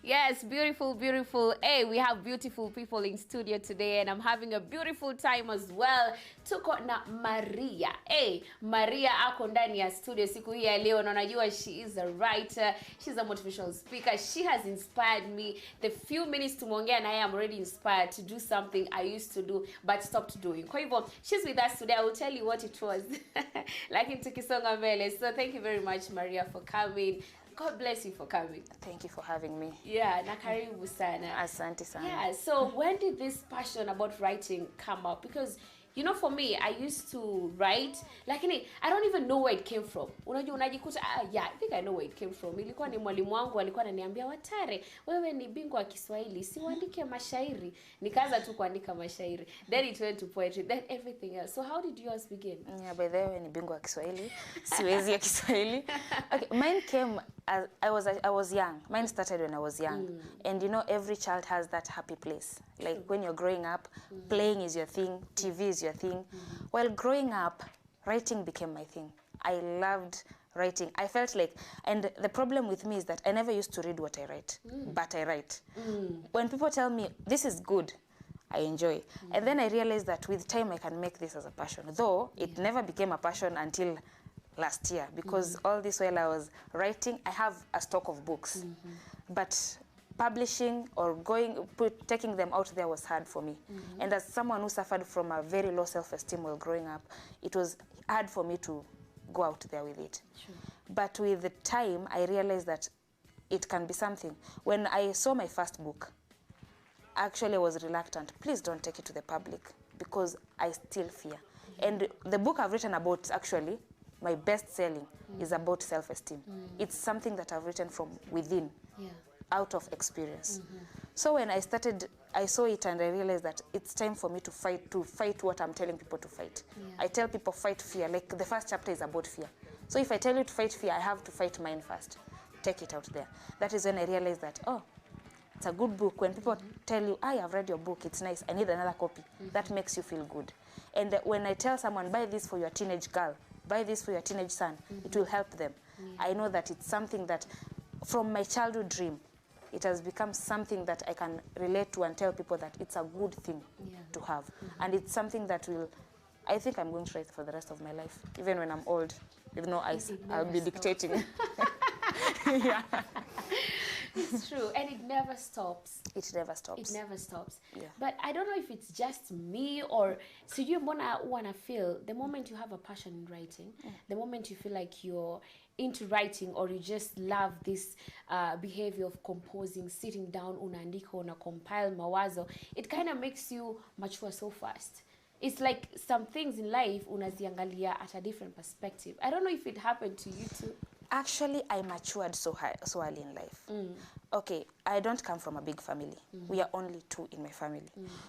Yes, beautiful, beautiful. Hey, we have beautiful people in studio today and I'm having a beautiful time as well. Tuko na Maria. Hey, Maria ako ndani ya studio siku hii ya leo na unajua she is a writer, she's a motivational speaker. She has inspired me. The few minutes tumeongea na yeye, I'm already inspired to do something I used to do but stopped doing. Kwa hivyo, she's with us today. I will tell you what it was. Lakini tukisonga mbele. So thank you very much Maria for coming. God bless you for coming. Thank you for having me. Yeah, na karibu sana. Asante sana. Yeah, so when did this passion about writing come up? Because, you know, for me, I used to write, lakini I don't even know where it came from. Unajua unajikuta, yeah, I think I know where it came from. Ilikuwa ni mwalimu wangu alikuwa ananiambia, Watare, wewe ni bingwa wa Kiswahili, si uandike mashairi. Nikaanza tu kuandika mashairi. Then it went to poetry, then everything else. So how did yours begin? Yeah, by the way, ni bingwa wa Kiswahili. Siwezi ya Kiswahili. Okay, mine came as I was young. Mine started when I was young. And you know, every child has that happy place. Like when you're growing up, playing is your thing, TV is your thing. While growing up, writing became my thing. I loved writing. I felt like, and the problem with me is that I never used to read what I write, but I write. When people tell me, this is good, I enjoy. And then I realized that with time I can make this as a passion. Though it never became a passion until last year, because all this while I was writing, I have a stock of books. But publishing or taking them out there was hard for me. And as someone who suffered from a very low self-esteem while growing up, it was hard for me to go out there with it. Sure. But with the time, I realized that it can be something. When I saw my first book, actually I was reluctant. Please don't take it to the public, because I still fear. And the book I've written about, actually, my best-selling is about self-esteem. It's something that I've written from within. Yeah. Out of experience. So when I started, I saw it and I realized that it's time for me to fight what I'm telling people to fight. I tell people fight fear. Like the first chapter is about fear. So if I tell you to fight fear, I have to fight mine first. Take it out there. That is when I realized that, oh, it's a good book. When people tell you, I have read your book, it's nice, I need another copy. That makes you feel good. And when I tell someone, buy this for your teenage girl, buy this for your teenage son, it will help them. I know that it's something that, from my childhood dream, it has become something that I can relate to and tell people that it's a good thing to have. And it's something that I think I'm going to write for the rest of my life. Even when I'm old, with no eyes, I'll be dictating. Yeah. It's true, and it never stops. It never stops. It never stops. Yeah. But I don't know if it's just me or so you wanna feel the moment you have a passion in writing, the moment you feel like you're into writing or you just love this behavior of composing, sitting down, unaandika, una compile mawazo, it kind of makes you mature so fast. It's like some things in life unaziangalia at a different perspective. I don't know if it happened to you too. Actually, I matured so early in life. Okay, I don't come from a big family. We are only 2 in my family.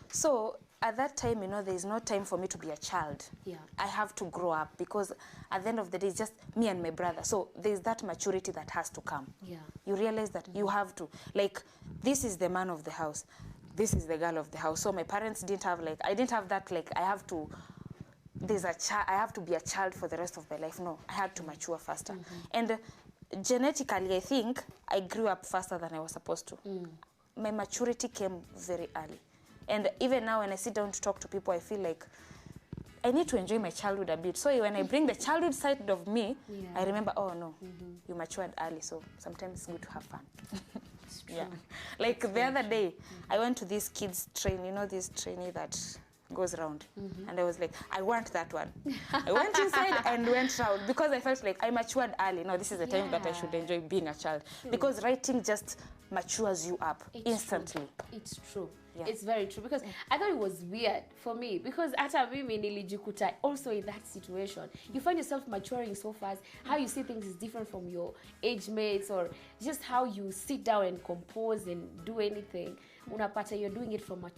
So at that time, you know, there is no time for me to be a child. Yeah. I have to grow up, because at the end of the day, it's just me and my brother. So there's that maturity that has to come. Yeah. You realize that you have to, like, this is the man of the house. This is the girl of the house. So my parents didn't have, like, I didn't have that, like, I have to be a child for the rest of my life. No, I had to mature faster. And genetically, I think I grew up faster than I was supposed to. My maturity came very early. And even now when I sit down to talk to people, I feel like I need to enjoy my childhood a bit. So when I bring the childhood side of me, I remember, oh no, you matured early, so sometimes it's good to have fun. Yeah. Like the other day, I went to this kids train, you know, this trainee that goes around, and I was like, I want that one. I went inside and went round, because I felt like I matured early. No, this is the time that I should enjoy being a child, because writing just matures you up instantly. It's true. Yeah. It's very true, because I thought it was weird for me, because hata mimi nilijikuta also in that situation. You find yourself maturing so fast. How you see things is different from your age mates, or just how you sit down and compose and do anything. Unapata you're doing it from a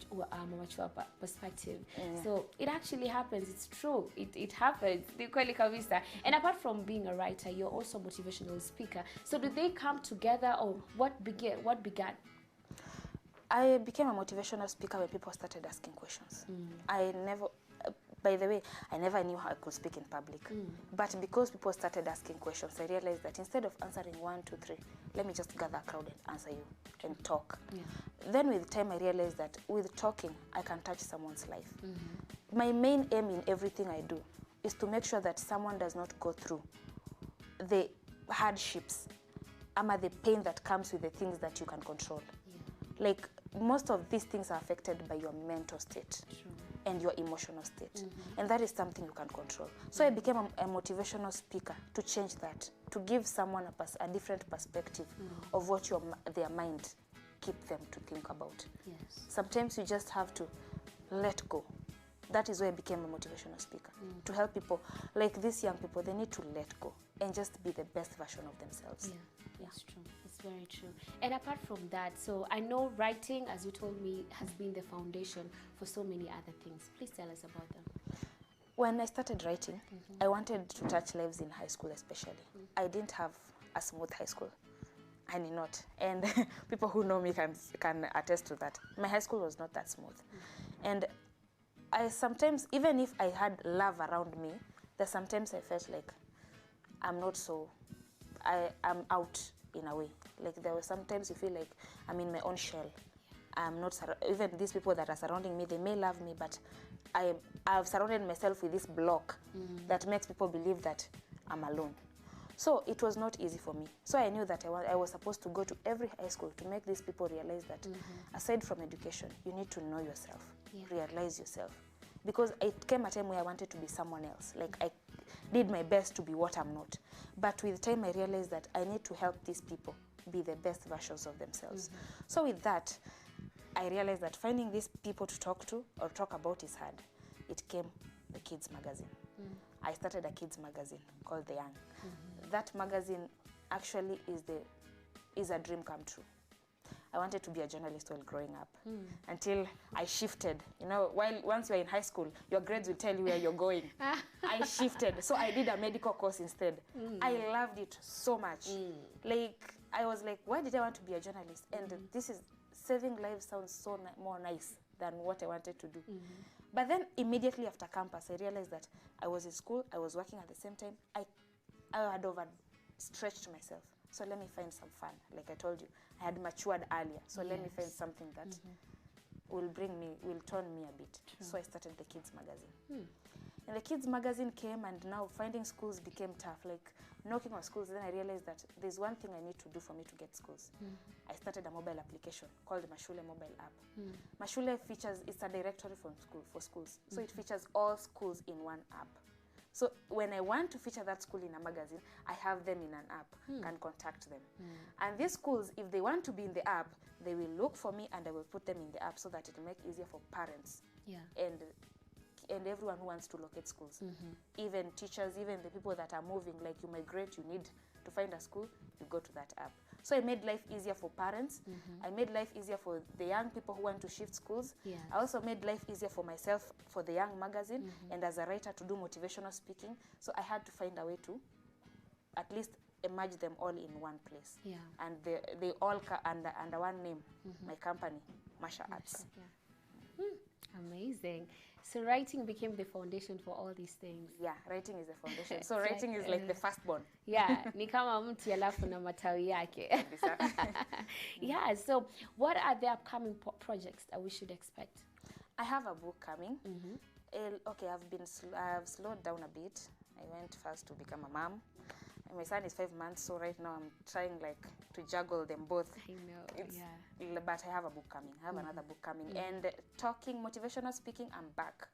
mature perspective. So it actually happens. It's true. It happens. And apart from being a writer, you're also a motivational speaker. So do they come together, or what began? I became a motivational speaker when people started asking questions. By the way, I never knew how I could speak in public. But because people started asking questions, I realized that instead of answering 1, 2, 3, let me just gather a crowd and answer you and talk. Then with time, I realized that with talking, I can touch someone's life. My main aim in everything I do is to make sure that someone does not go through the hardships ama the pain that comes with the things that you can control. Like, most of these things are affected by your mental state and your emotional state. And that is something you can control. So I became a motivational speaker to change that, to give someone a different perspective of what their mind keep them to think about. Sometimes you just have to let go. That is why I became a motivational speaker, to help people, like these young people, they need to let go and just be the best version of themselves. It's true. It's very true. And apart from that, so I know writing, as you told me, has been the foundation for so many other things. Please tell us about them. When I started writing, I wanted to touch lives in high school especially. I didn't have a smooth high school. I did not. And people who know me can attest to that. My high school was not that smooth. And I sometimes, even if I had love around me, that sometimes I felt like I'm not so, I'm out in a way. Like, there were sometimes you feel like I'm in my own shell. I'm not, even these people that are surrounding me, they may love me, but I've surrounded myself with this block that makes people believe that I'm alone. So it was not easy for me. So I knew that I was supposed to go to every high school to make these people realize that aside from education, you need to know yourself, realize yourself. Because it came a time where I wanted to be someone else. Like, I did my best to be what I'm not. But with time, I realized that I need to help these people be the best versions of themselves. So with that, I realized that finding these people to talk to or talk about is hard. It came the kids magazine. I started a kids magazine called The Young. That magazine actually is a dream come true. I wanted to be a journalist while growing up until I shifted. You know, once you're in high school, your grades will tell you where you're going. I shifted. So I did a medical course instead. I loved it so much. Like, I was like, why did I want to be a journalist? And this is, saving lives sounds so more nice than what I wanted to do. But then immediately after campus, I realized that I was in school, I was working at the same time. I had overstretched myself. So let me find some fun. Like I told you, I had matured earlier. So let me find something that will turn me a bit. So I started the kids magazine. And the kids magazine came, and now finding schools became tough. Like, knocking on schools, then I realized that there's one thing I need to do for me to get schools. I started a mobile application called Mashule mobile app. Mashule features, it's a directory for schools. So it features all schools in one app. So when I want to feature that school in a magazine, I have them in an app, can contact them. And these schools, if they want to be in the app, they will look for me and I will put them in the app so that it will make it easier for parents and everyone who wants to locate schools. Even teachers, even the people that are moving, like you migrate, you need to find a school, you go to that app. So I made life easier for parents. I made life easier for the young people who want to shift schools. I also made life easier for myself for the Young magazine and as a writer to do motivational speaking. So I had to find a way to at least merge them all in one place. And they all under one name, my company, Marsha Arts. Amazing. So writing became the foundation for all these things. Yeah, writing is the foundation. So writing is like the firstborn. Yeah, ni kama mti alafu na matawi yake. Yeah, so what are the upcoming projects that we should expect? I have a book coming. Okay, I've slowed down a bit. I went first to become a mom. My son is 5 months, so right now I'm trying like to juggle them both. I know, But I have a book coming. I have another book coming. And talking, motivational speaking, I'm back.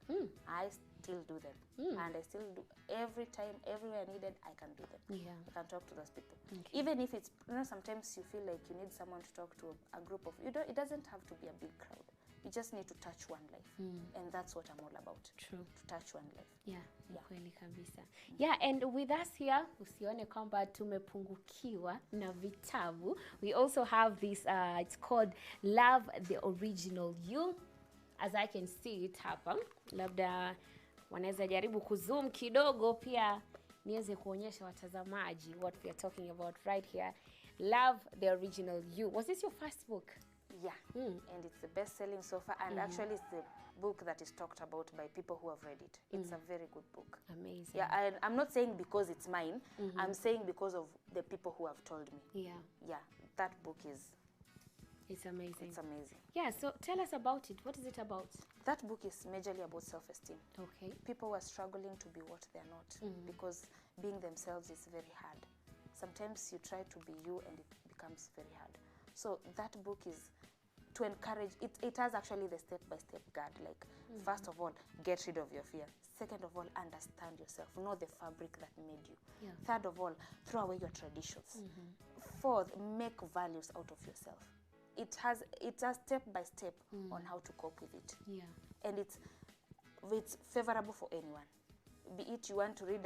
I still do them. And I still do, every time, everywhere needed, I can do them. I can talk to those people. Even if it's, you know, sometimes you feel like you need someone to talk to a group of, it doesn't have to be a big crowd. You just need to touch one life. And that's what I'm all about. True. To touch one life. Kweli kabisa. Yeah, and with us here, usione kwamba tumepungukiwa na vitabu. We also have this, it's called Love the Original You. As I can see it hapa. Labda wanaweza jaribu kuzoom kidogo pia niweze kuonyesha watazamaji what we are talking about right here. Love the Original You. Was this your first book? Yeah, and it's the best-selling so far, and actually it's the book that is talked about by people who have read it. It's a very good book. Amazing. Yeah, I'm not saying because it's mine. I'm saying because of the people who have told me. Yeah. Yeah, that book is... It's amazing. It's amazing. Yeah, so tell us about it. What is it about? That book is majorly about self-esteem. Okay. People who are struggling to be what they're not because being themselves is very hard. Sometimes you try to be you and it becomes very hard. So that book is to encourage, it has actually the step-by-step guide. Like, first of all, get rid of your fear. Second of all, understand yourself. Know the fabric that made you. Yeah. Third of all, throw away your traditions. Fourth, make values out of yourself. It has step-by-step on how to cope with it. Yeah. And it's favorable for anyone. Be it you want to read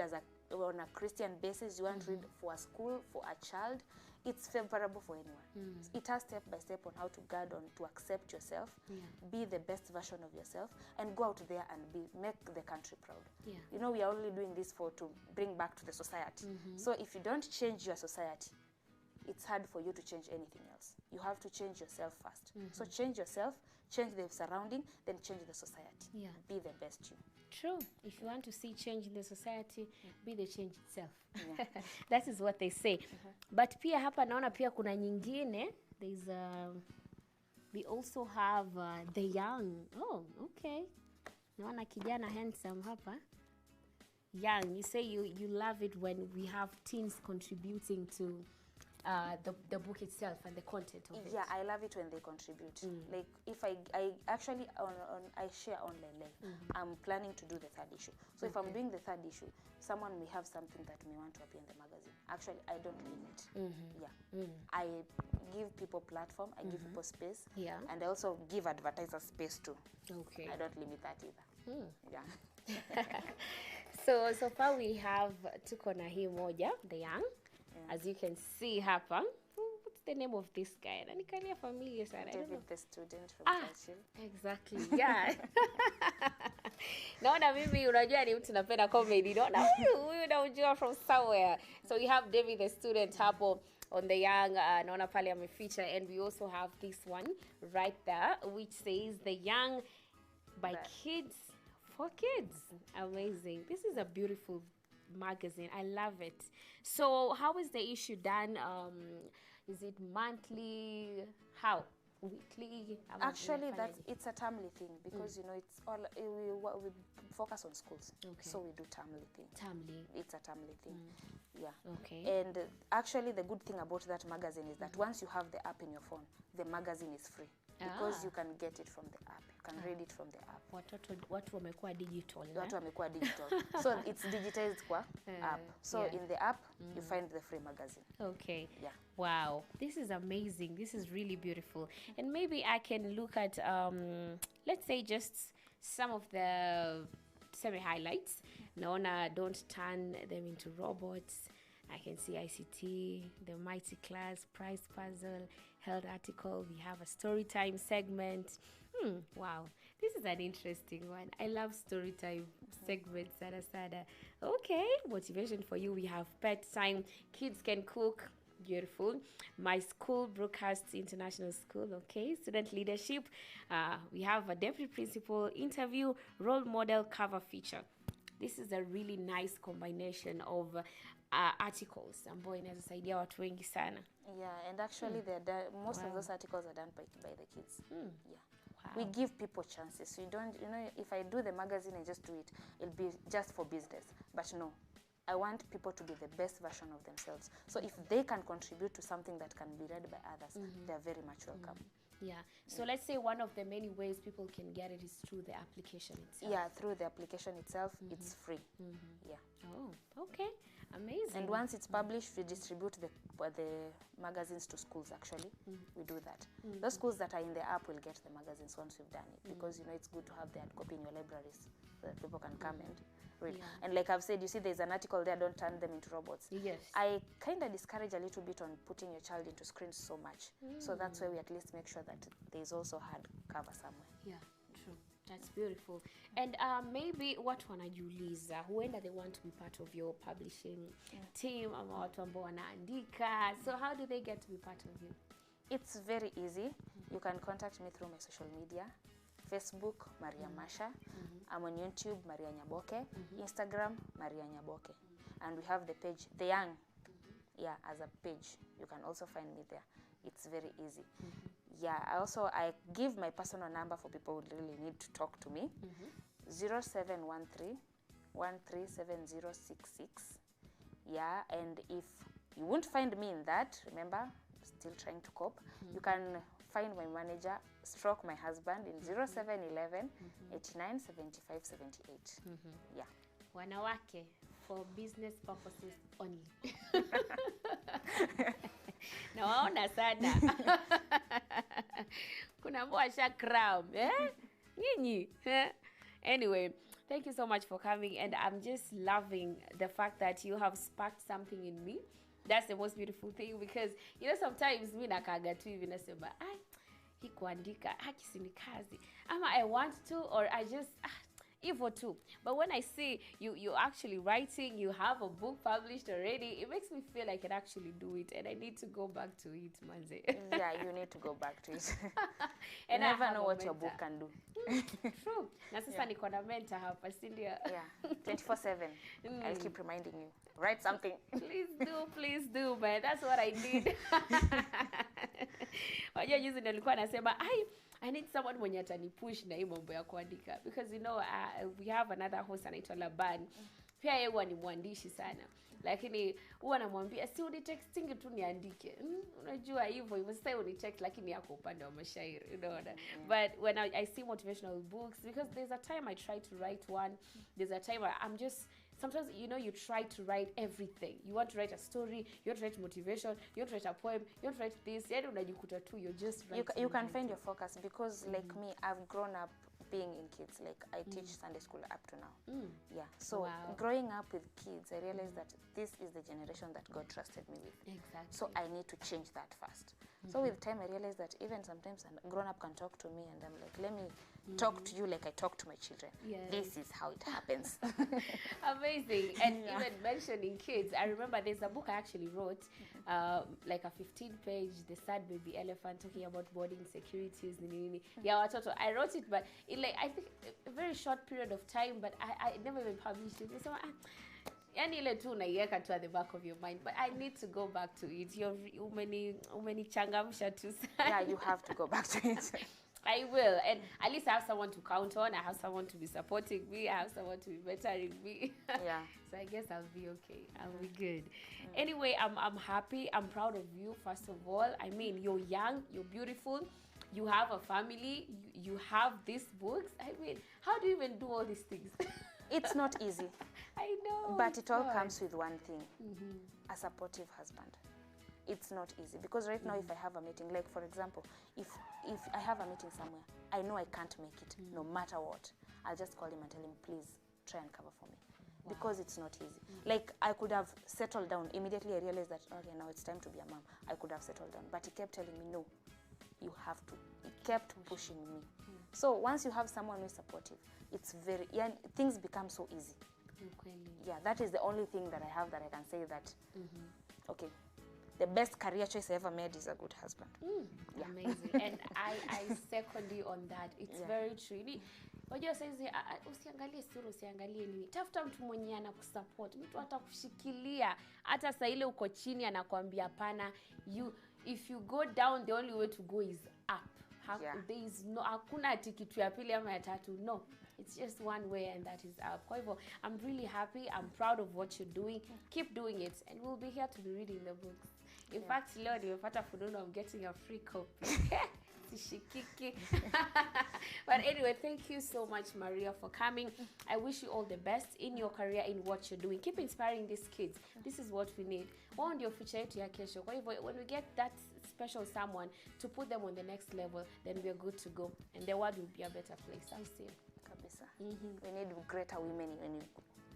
on a Christian basis, you want to read for a school, for a child, it's favorable for anyone. It has step-by-step on how to guard on to accept yourself, be the best version of yourself, and go out there and make the country proud. Yeah. You know, we are only doing this to bring back to the society. So if you don't change your society, it's hard for you to change anything else. You have to change yourself first. So change yourself, change the surrounding, then change the society. Yeah. Be the best you. True. If you want to see change in the society, be the change itself. Yeah. That is what they say. But pia hapa naona pia kuna nyingine. There's we also have the young. Oh, okay. Naona kijana handsome hapa. Young. You say you love it when we have teens contributing to the book itself and the content of it. Yeah, I love it when they contribute. Like, if I actually I share online live. I'm planning to do the third issue. So if I'm doing the third issue, someone may have something that may want to appear in the magazine. Actually, I don't limit. Yeah. I give people platform. I give people space. Yeah. And I also give advertisers space too. Okay. I don't limit that either. Yeah. So far we have tuko na hii moja, the young. As you can see hapa. What's the name of this guy? Nanikalia familiar sana. David the student from Churchill. Exactly. Yeah. Naona mimi unajua ni mtu napenda comedy. Naona huyu naujua from somewhere. So we have David the student hapo on the young. Naona pale amefeature, and we also have this one right there which says the young by kids for kids. Amazing. This is a beautiful magazine. I love it. So how is the issue done? Is it monthly? How? Weekly? Actually, it's a timely thing because you know it's all we focus on schools. Okay. So we do timely thing. Timely. It's a timely thing. Yeah. Okay. And actually, the good thing about that magazine is that once you have the app in your phone, the magazine is free because you can get it from the app. You can read it from the app. Watu wamekuwa digital. Watu wamekuwa digital. So it's digitized kwa app. So in the app, you find the free magazine. Okay. Yeah. Wow. This is amazing. This is really beautiful. And maybe I can look at, let's say, just some of the semi-highlights. Naona, don't turn them into robots. I can see ICT, the mighty class, prize puzzle, health article. We have a story time segment. Wow, this is an interesting one. I love story time segments. Sada. Okay, motivation for you. We have pet time. Kids can cook. Beautiful. My school broadcasts international school. Okay, student leadership. We have a deputy principal interview, role model cover feature. This is a really nice combination of articles ambayo inasaidia watu wengi sana. Yeah, and actually most of those articles are done by the kids. Yeah. Wow. We give people chances. We don't, you know, if I do the magazine and just do it, it'll be just for business. But no, I want people to be the best version of themselves. So if they can contribute to something that can be read by others, they're very much welcome. Yeah. So let's say one of the many ways people can get it is through the application itself. Yeah, through the application itself, it's free. Yeah. Oh, okay. Amazing. And once it's published, we distribute the magazines to schools, actually. We do that. Those schools that are in the app will get the magazines once we've done it because, you know, it's good to have the hard copy in your libraries so that people can come and read. Yeah. And like I've said, you see there's an article there, don't turn them into robots. Yes. I kind of discourage a little bit on putting your child into screens so much. So that's why we at least make sure that there's also hard cover somewhere. Yeah, true. That's beautiful. And maybe what wanajiuliza, huenda they want to be part of your publishing team ama watu ambao wanaandika. So how do they get to be part of you? It's very easy. You can contact me through my social media. Facebook, Maria Marsha. I'm on YouTube, Maria Nyaboke. Instagram, Maria Nyaboke. And we have the page, The Young, as a page. You can also find me there. It's very easy. Yeah, I give my personal number for people who really need to talk to me. 0713 137066. Yeah, and if you won't find me in that, remember, still trying to cope, you can find my manager, stroke my husband in 0711 89 75 78. Yeah. Wanawake for business purposes only. Nawaona sana. Kuna mwasha cram, Nyinyi. Anyway, thank you so much for coming, and I'm just loving the fact that you have sparked something in me. That's the most beautiful thing, because sometimes mi nakaga tu hivi nasema hii kuandika haki ni kazi, ama I want to, or I just evil too. But when I see you actually writing, you have a book published already, it makes me feel I can actually do it, and I need to go back to it, manze. Yeah, you need to go back to it. And you never know what your book can do. True. Na sasa niko na mentor hapa, si ndio? Yeah, 24/7. I'll keep reminding you. Write something. Please do, man. That's what I need. Wajua juzi nilikuwa nasema, I need someone mwenye atanipush na hii mambo ya kuandika, because we have another host anaitwa Laban. Pia yeye huwa ni mwandishi sana, lakini huwa namwambia si unitexting tu niandike. Unajua hivyo sasa unitext, lakini yako upande wa mashairi, unaona. But when I see motivational books, because there's a time I try to write one, there's a time I'm just sometimes you try to write everything. You want to write a story, you want to write motivation, you want to write a poem, you want to write this, yani unajikuta tu you're just writing. You can find your focus, because like me, I've grown up being in kids. Like I teach Sunday school up to now. Yeah, so growing up with kids, I realized that this is the generation that God trusted me with. Exactly. So I need to change that first. So with time I realized that even sometimes a grown up can talk to me, and I'm like, let me talk to you like I talk to my children. Yes. This is how it happens. Amazing. And even mentioning kids, I remember there's a book I actually wrote, like a 15-page, The Sad Baby Elephant, talking about body insecurities. Yeah, I wrote it, but in I think a very short period of time, but I never even published it. So yani ile tu unaiweka tu at the back of your mind, but I need to go back to it. Umenichangamsha tu sana. Yeah, you have to go back to it. I will, and at least I have someone to count on. I have someone to be supporting me. I have someone to be bettering me. Yeah. So I guess I'll be okay. I'll be good. Anyway, I'm happy. I'm proud of you, first of all. I mean, you're young, you're beautiful, you have a family, you have these books. I mean, how do you even do all these things? It's not easy. I know. But it all comes with one thing. A supportive husband. It's not easy, because right now if I have a meeting, like for example, if I have a meeting somewhere, I know I can't make it no matter what, I'll just call him and tell him, please try and cover for me. Because it's not easy. Like I could have settled down. Immediately I realized that, okay, now it's time to be a mom. I could have settled down, but he kept telling me, no, you have to. He kept pushing me. So once you have someone who's supportive, it's things become so easy. Yeah, that is the only thing that I have that I can say that, okay, the best career choice I ever made is a good husband. Yeah. Amazing. And I second you on that. It's very true. Wajua saizi usiangalie sura, usiangalie nini. Tafuta mtu mwenye anakusupport, mtu atakushikilia. Hata saa ile uko chini anakuambia hapana, if you go down, the only way to go is up. There is no hakuna ati kitu ya pili ama ya tatu. No. It's just one way, and that is up. Kwa hivyo, I'm really happy. I'm proud of what you're doing. Keep doing it, and we'll be here to be reading the books. In fact, leo nimepata fununu, I'm getting a free copy. Sishikiki. But anyway, thank you so much, Maria, for coming. I wish you all the best in your career, in what you're doing. Keep inspiring these kids. This is what we need. Wao ndio future yetu ya kesho. Kwa hivyo, when we get that special someone to put them on the next level, then we're good to go, and the world will be a better place. I see. Kabisa. We need greater women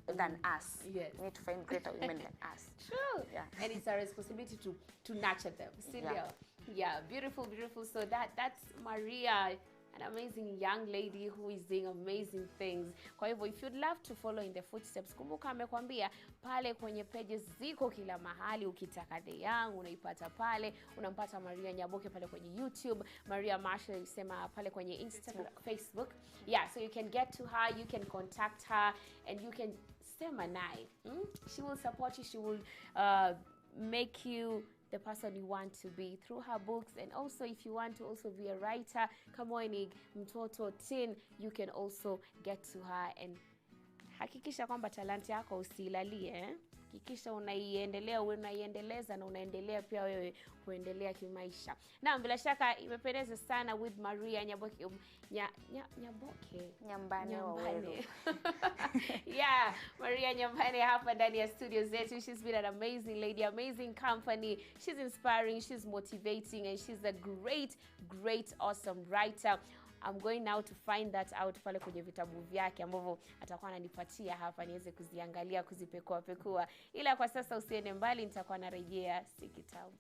than us. Yes. We need to find greater women than us. True. Yeah. And it's our responsibility to nurture them. Yeah, beautiful. So that's Maria. an amazing young lady who is doing amazing things. Kwa hivyo, if you'd love to follow in the footsteps, kumbuka amekwambia pale kwenye pages ziko kila mahali. Ukitaka The Young unaipata pale, unampata Maria Nyaboke pale kwenye YouTube, Maria Marsha isema pale kwenye Instagram, Facebook. Yeah, so you can get to her, you can contact her, and you can sema naye. She will support you, she will make you the person you want to be through her books. And also, if you want to also be a writer, kama wewe ni mtoto teen, you can also get to her. And hakikisha kwamba talanta yako usilalie, hakikisha unaiendeleza na unaendelea pia wewe kuendelea kimaisha. Na bila shaka imependeza sana with Maria Nyaboke. Nyambane. Yeah, Maria Nyambane hapa ndani ya studio zetu. She's been an amazing lady, amazing company. She's inspiring, she's motivating, and she's a great awesome writer. I'm going now to find that out pale kwenye vitabu vyake ambavyo atakuwa ananipatia hapa niweze kuziangalia, kuzipekua. Ila kwa sasa usiende mbali, nitakuwa narejea si kitabu.